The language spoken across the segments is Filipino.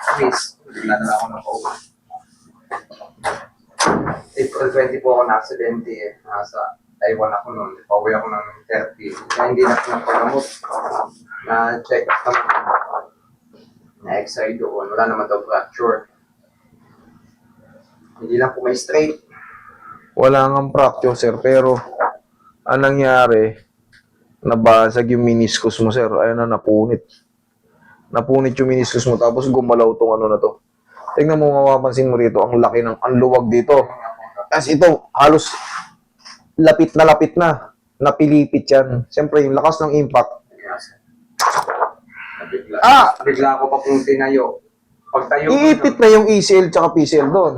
Swiss. Bigla na lang ako ng pauwi. April 20 po ako na-aksidente eh. Nasa Taiwan ako noon. Pauwi ako ng 30. Kaya hindi na ako nagpagamot. Na-check up naman. Na-x-ray doon. Wala naman daw fracture. Hindi lang po may straight. Wala nga fracture, sir, pero anong nangyari, nabasag yung meniscus mo, sir. Ayun na, napunit. Napunit yung meniscus mo, tapos gumalaw tong ano na to. Tingnan mo, mapapansin mo rito, ang laki ng, ang luwag dito. Tapos ito, halos lapit na. Napilipit yan. Siyempre, yung lakas ng impact. Bigla ako pa pong tinayo. Pagtayo ko Iipit na yung ECL tsaka PCL doon.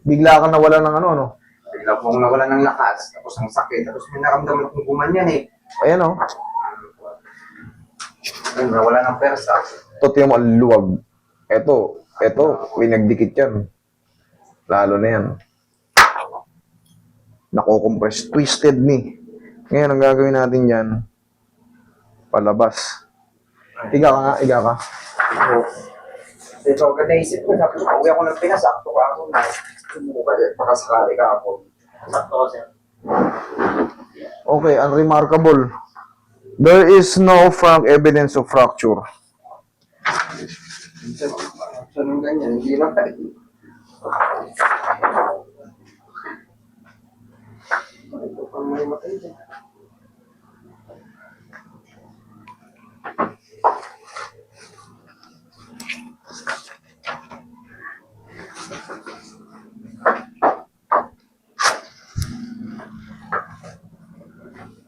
Bigla ka nawala ng ano, no? bigla pong nawala ng lakas. Tapos ang sakit. Tapos may naramdaman kong gumanyan eh. Ayan, oh. Ayun, nawala ng persa. Ito yung ang luwag. Ito, pinagdikit yan. Lalo na yan. Nako-compress. Twisted ni. Ngayon, ang gagawin natin yan, palabas. Iga ka nga, iga ka. Ito, agad naisip ko. Sabi ko, uwi ako ng Pinas. Sakto ka ako na. Baka sakali ka ako. Sakto ko siya. Okay, unremarkable. There is no frank evidence of fracture. So, nung ganyan, hindi lang tayo. Ito pang may matay dyan.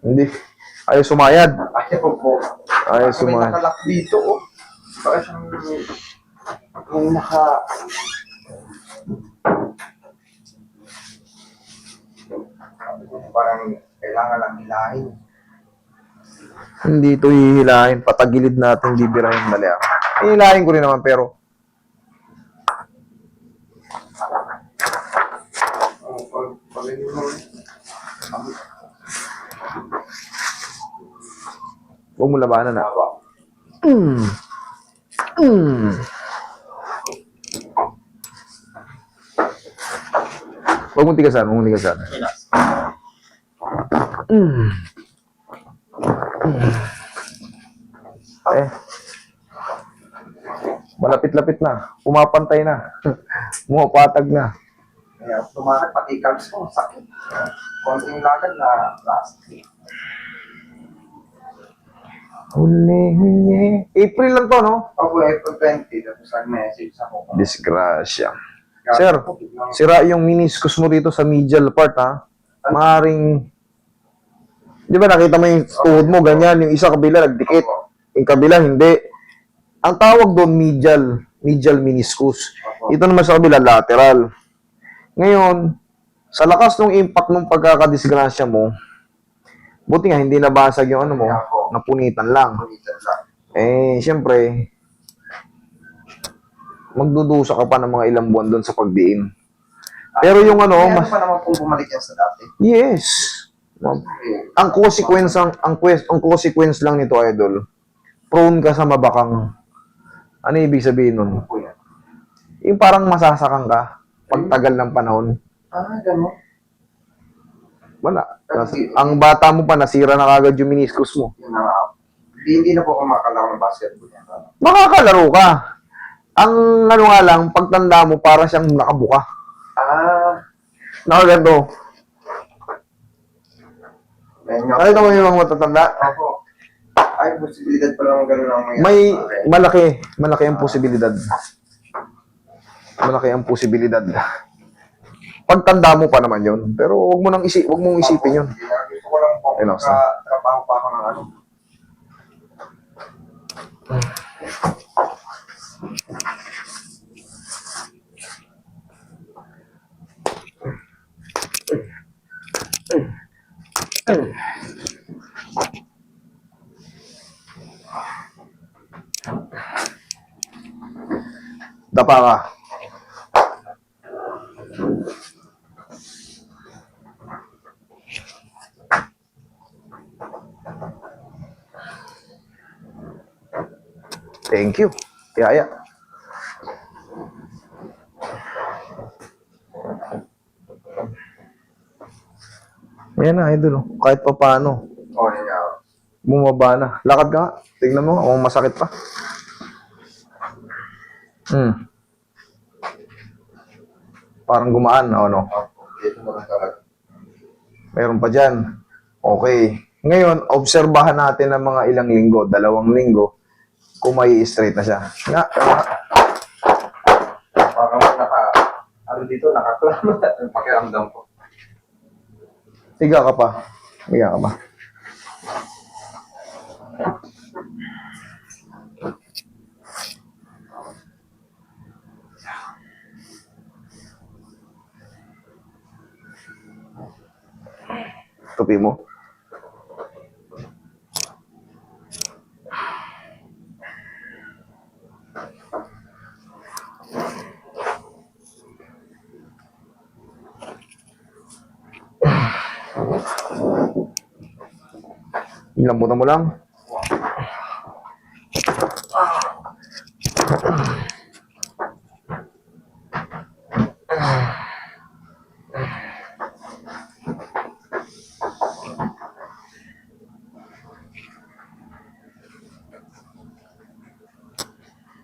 Hindi. Ayaw sumayad. Ayaw po. Ayaw May sumayad. nakalak dito, oh. Baka siyang may naka... Parang kailangan lang hilahin. Hindi ito hihilahin. Patagilid natin bibirahin mali ako. Hihilahin ko rin naman pero huwag mo labanan na. Huwag mong tigasan, huwag mong tigasan. Eh. Malapit-lapit na. Pumapantay na. Pumapatag na. Kaya tumakas, pati calves ko, sakit. Konting lakad na last. Huli. April lang to, no? Ako, April 20, tapos nag-message ako. Disgrasya. Sir, sira yung meniscus mo dito sa medial part, ha? Maaring... Di ba nakita mo yung tuhod mo, ganyan, yung isa kabila nagdikit, yung kabila hindi. Ang tawag doon medial meniscus. Ito naman sa kabila lateral. Ngayon, sa lakas ng impact ng pagkakadisgrasya mo, buti nga hindi nabasag yung ano mo, napunitan lang. Eh, siyempre, magdudusa ka pa ng mga ilang buwan doon sa pagdiin. Pero yung ano, Kaya pa naman kung bumalik yan sa dati. yes. Ang consequence lang nito, idol, prone ka sa mabakang. Ano ibig sabihin nun? Ano po yan? Yung parang masasakang ka pagtagal ng panahon. Gano'n. Wala. Ang bata mo pa, nasira na kagad yung meniscus mo. Yun na nga. Hindi na po ako makalaro ng basketball yan. Makakalaro ka. Ang ano nga lang, pagtanda mo, para siyang nakabuka. Nakaganto. Nakita mo yung mga matatanda? Opo. Ay, posibilidad pa lang gano'n ang May malaki ang posibilidad. Malaki ang posibilidad. Pagtanda mo pa naman yun. Pero wag mong isipin yun. Gusto ko lang po, Ayun, trabaho pa ako ng ano. Dapa ka. Thank you. Tiyaya. Ayan na, idol. Oh. Kahit pa paano, Oh, yun nga. bumaba na. Lakad ka nga. Tingnan mo, kung masakit pa. Parang gumaan, no? Dito mo lang talaga. Meron pa dyan. Okay. Ngayon, obserbahan natin ng mga ilang linggo, 2 linggo, kung may straight na siya. Nga, Parang ano dito, nakaklama yung pakiramdam ko. higa ka pa. Higa ka pa. Tupi mo. Lambutan mo lang.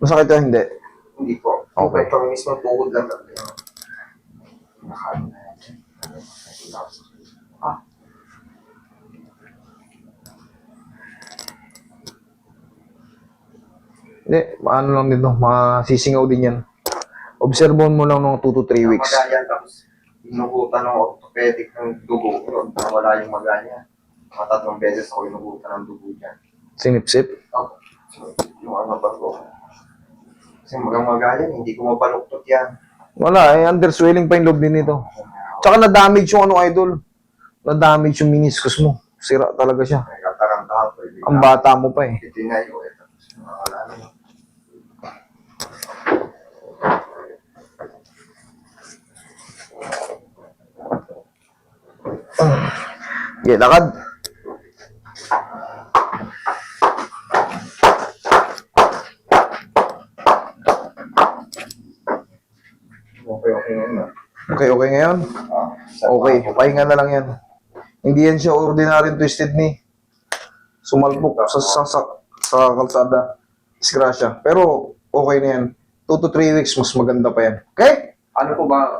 Masakit ka hindi? Hindi po. Okay. Ito mismo tuhod lang talaga. Hindi, ano lang dito, masisingaw din yan. Obserbahan mo lang ng 2 to 3 weeks. Magayan, tapos inugutan ng orthopedic ng dugo. Nawala yung maganya. Mga 3 beses ako inugutan ng dugo dyan. Sinipsip. Oh, so, yung ano ba ko? Kasi magayan, hindi ko mabaluktot yan. Wala, underswelling pa yung loob din nito. Tsaka na-damage yung ano, idol. Na-damage yung meniscus mo. Sira talaga siya. May katarantahan ko. Ang bata mo pa eh. Titinayo eh. Tapos wala na. Okay, lakad. Okay ngayon ah. Okay ngayon? Okay, pahinga na lang yan. Hindi yan siya ordinary twisted knee. Sumalpok sa kalsada. Disgrasya. Pero okay na yan. 2 to 3 weeks, mas maganda pa yan. Okay? Ano po ba